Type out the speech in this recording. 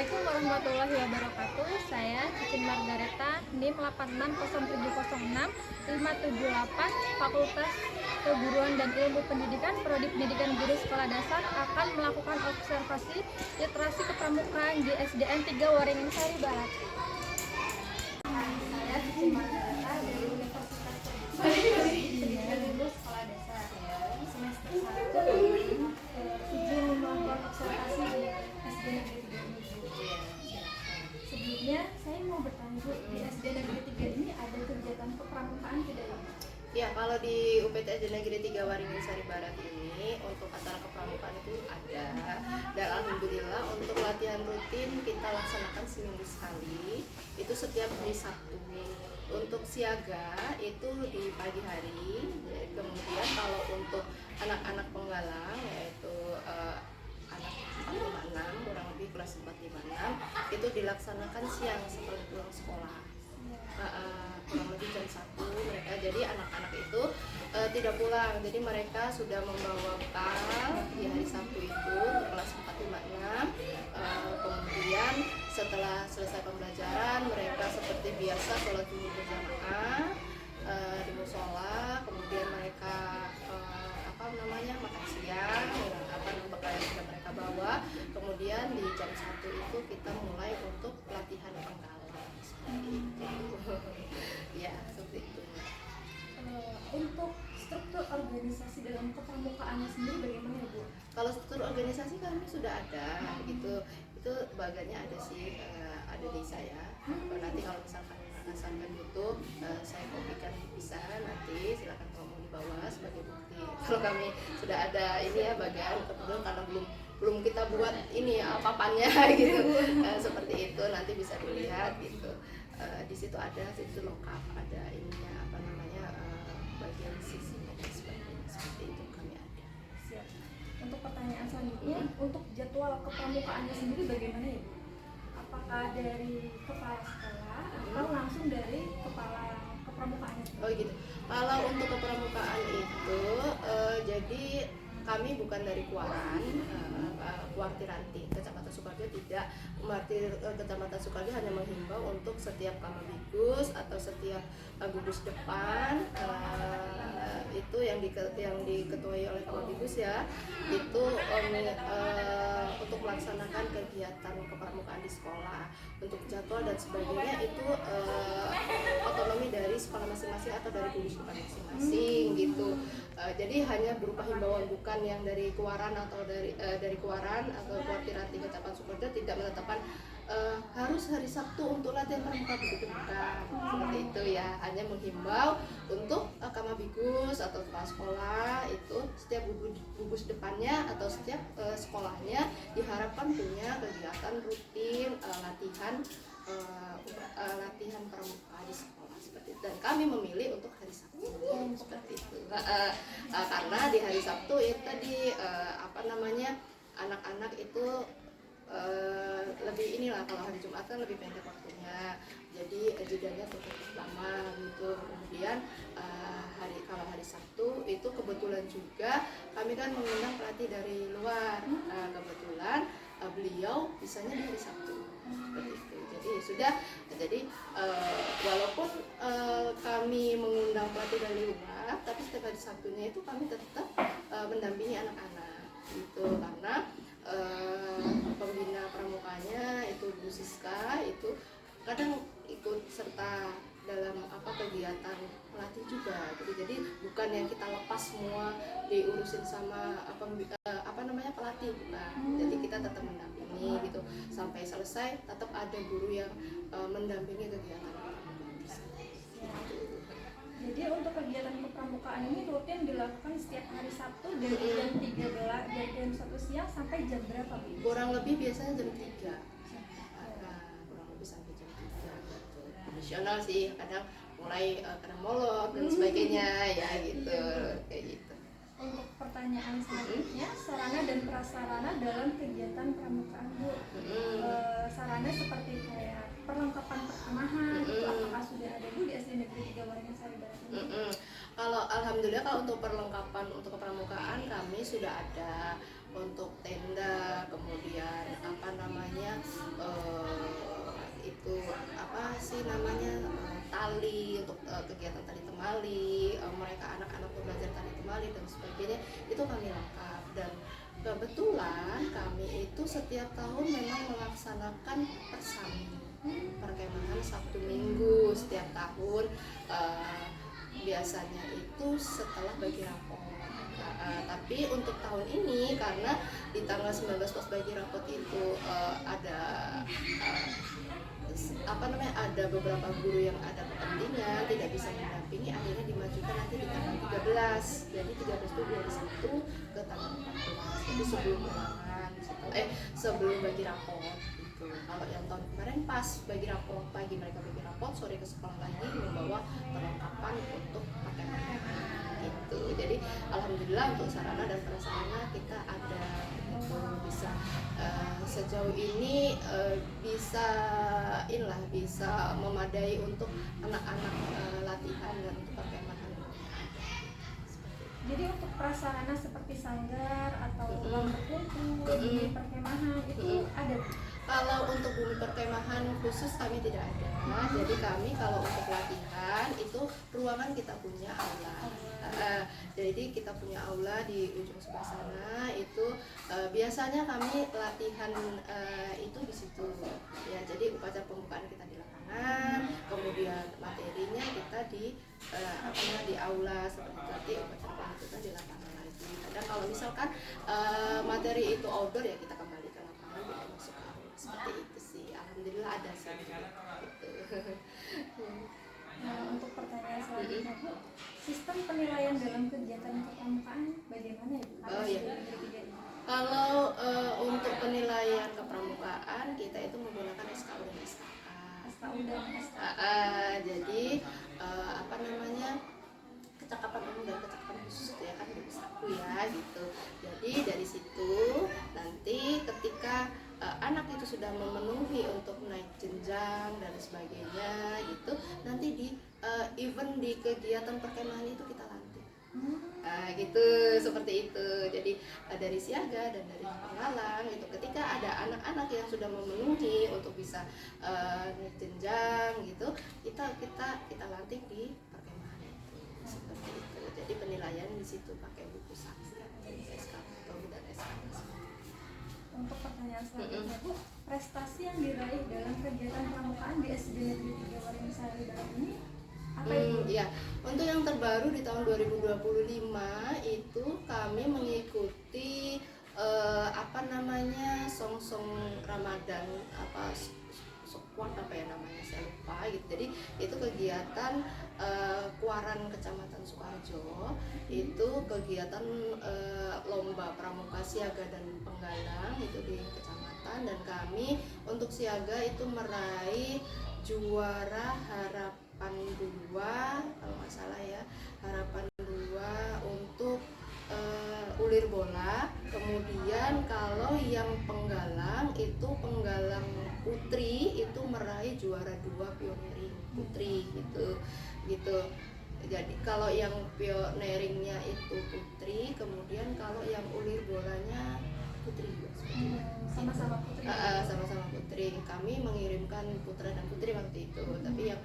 Assalamualaikum warahmatullahi wabarakatuh. Saya Cicin Margareta, NIM 860706 Fakultas Keguruan dan Ilmu Pendidikan, Prodi Pendidikan Guru Sekolah Dasar akan melakukan observasi literasi kepramukaan di SDN 3 Waringin Sari Barat. Saya Cicin Margareta dari Universitas Pendidikan Guru Sekolah Dasar semester 1 izin melakukan observasi di SD Negeri 3 ini. Sebelumnya saya mau bertanya Bu, di SD Negeri 3 ini ada kegiatan kepramukaan tidak ya? Ya, kalau di UPT SD Negeri 3 Waringin Sari Barat ini untuk acara kepramukaan itu ada. Dan alhamdulillah untuk latihan rutin kita laksanakan seminggu sekali. Itu setiap hari Sabtu. Untuk siaga itu di pagi hari. Kemudian kalau untuk anak-anak penggalang yaitu anak 456 kurang lebih kelas 456 itu dilaksanakan siang setelah pulang sekolah. Kurang lebih jam 1 mereka, jadi anak-anak itu tidak pulang, jadi mereka sudah membawa bekal di hari Sabtu itu untuk kelas 456. Kemudian setelah selesai pembelajaran mereka seperti biasa sholat zuhur berjamaah di musola, kemudian mereka makan siang dengan bekal yang sudah mereka bawa. Kemudian di jam 1 itu kita mulai untuk pelatihan penggalang seperti itu. Ya, seperti itu. Untuk struktur organisasi dalam kepramukaannya sendiri bagaimana ya Bu? Kalau struktur organisasi kami sudah ada gitu. Itu bagiannya ada sih, ada di saya. Nanti kalau misalkan asalkan butuh, saya kopikan bisa, nanti silakan kamu di bawah sebagai bukti. Kalau kami sudah ada ini ya bagian, kebetulan karena belum kita buat ini papannya gitu. Seperti itu nanti bisa dilihat gitu. Di situ ada, situ lengkap, ada ininya bagian sisinya dan sebagainya, seperti itu kami ada. Siap. Untuk pertanyaan selanjutnya, untuk jadwal kepramukaannya sendiri bagaimana ya Bu? Apakah dari kepala sekolah atau langsung dari kepala kepramukaannya sendiri? Oh gitu. Kalau untuk kepramukaan itu jadi kami bukan dari Kuaran, Kuartiranti, Kecamatan Sukoharjo tidak. Kecamatan Sukoharjo hanya menghimbau untuk setiap Kamabigus atau setiap gugus depan itu yang diketuai oleh Kamabigus ya, itu untuk melaksanakan kegiatan kepramukaan di sekolah. Untuk jadwal dan sebagainya itu otonomi dari sekolah masing-masing atau dari gugus depan masing-masing gitu. Jadi hanya berupa himbauan, bukan yang dari Kuaran atau dari Kuaran atau Kuartiranti Kecamatan Sukoharjo tidak menetapkan harus hari Sabtu untuk latihan pramuka, begitu bukan seperti itu ya. Hanya menghimbau untuk Kamabigus atau kepala sekolah itu setiap gugus depannya atau setiap sekolahnya diharapkan punya kegiatan rutin latihan pramuka di sekolah seperti itu. Dan kami memilih untuk hari Sabtu seperti itu. Karena di hari Sabtu itu tadi anak-anak itu lebih inilah, kalau hari Jumat kan lebih pendek waktunya, jadi jedanya cukup lama gitu. Kemudian kalau hari Sabtu itu kebetulan juga kami kan mengundang pelatih dari luar, kebetulan beliau bisanya di hari Sabtu seperti itu. Jadi walaupun kami mengundang pelatih dari luar, tapi setiap hari Sabtunya itu kami tetap mendampingi anak-anak gitu, karena pembina pramukanya itu Bu Siska itu kadang ikut serta dalam kegiatan pelatih juga gitu. Jadi bukan yang kita lepas semua diurusin sama pelatih, bukan. Jadi kita tetap mendampingi gitu sampai selesai, tetap ada guru yang mendampingi kegiatan. Jadi untuk kegiatan kepramukaan ini rutin dilakukan setiap hari Sabtu dari jam 13 dari jam 1 siang sampai jam berapa Bu? Kurang lebih biasanya jam 3. Kurang lebih sampai jam 3 gitu. Tradisional sih, kadang mulai kadang molor dan sebagainya ya gitu, kayak gitu. Untuk pertanyaan selanjutnya, sarana dan prasarana dalam kegiatan pramukaan Bu. Sarana seperti kayak perlengkapan perkemahan itu apakah sudah ada Bu di SD Negeri 3 Waringin Sari Barat ini? Kalau alhamdulillah kalau untuk perlengkapan untuk kepramukaan kami sudah ada untuk tenda, kemudian kasih namanya tali untuk kegiatan tali temali, mereka anak-anak belajar tali temali dan sebagainya, itu kami lengkap. Dan kebetulan kami itu setiap tahun memang melaksanakan persami, perkemahan Sabtu Minggu setiap tahun, biasanya itu setelah bagi rapor. Tapi untuk tahun ini karena di tanggal 19 pas bagi rapot itu ada ada beberapa guru yang ada kepentingan tidak bisa mendampingi, akhirnya dimajukan nanti di tanggal 13. Jadi 13 itu dari Sabtu ke tanggal 14. Jadi sebelum ulangan, sebelum bagi rapot gitu. Kalau yang tahun kemarin pas bagi rapot pagi, mereka bagi rapot, sore ke sekolah lagi membawa perlengkapan untuk pakai gitu. Jadi alhamdulillah untuk sarana dan prasarana kita ada gitu, bisa sejauh ini bisa memadai untuk anak-anak latihan dan untuk perkemahan. Jadi untuk prasarana seperti sanggar atau ruang berkumpul di perkemahan itu ada? Kalau untuk bumi perkemahan khusus kami tidak ada. Jadi kami kalau untuk latihan itu ruangan kita punya aula. Jadi kita punya aula di ujung sebelah sana itu biasanya kami latihan itu di situ. Ya, jadi upacara pembukaan kita di lapangan, kemudian materinya kita di aula seperti tadi upacara kita di lapangan lagi. Kadang kalau misalkan materi itu outdoor ya kita kembali ke lapangan tidak masuk ke aula. Seperti itu sih. Alhamdulillah ada sih gitu. Nah, untuk pertanyaan selanjutnya Bu, sistem penilaian dalam kegiatan kepramukaan bagaimana ya Bu? Kalau untuk penilaian kepramukaan kita itu menggunakan SKU dan SKK. Jadi kecakapan umum dan kecakapan khusus itu ya kan dari SKU ya gitu. Jadi dari situ nanti ketika anak itu sudah memenuhi untuk naik jenjang dan sebagainya gitu, nanti di event di kegiatan perkemahan itu kita lantik. Gitu, seperti itu. Jadi dari siaga dan dari penggalang itu ketika ada anak-anak yang sudah memenuhi untuk bisa naik jenjang gitu, kita lantik di perkemahan itu. Seperti itu. Jadi penilaian di situ pakai buku saksi, SKP dan SKP. Untuk pertanyaan selanjutnya Bu, prestasi yang diraih dalam kegiatan pramukaan di SD Negeri 3 Waringin Barat ini apa itu? Ya, untuk yang terbaru di tahun 2025 itu kami mengikuti song-song Ramadan sekuat saya lupa gitu. Jadi itu kegiatan Kuaran Kecamatan Sukoharjo, itu kegiatan lomba pramuka siaga dan penggalang itu di kecamatan, dan kami untuk siaga itu meraih juara harapan 2 kalau nggak salah ya, harapan 2 untuk ulir bola. Kemudian kalau yang penggalang itu penggalang putri itu meraih juara 2 pioneering putri gitu. Jadi kalau yang pioneeringnya itu putri, kemudian kalau yang ulir bolanya putri juga. Sama-sama putri. Sama-sama putri. Kami mengirimkan putra dan putri waktu itu, tapi yang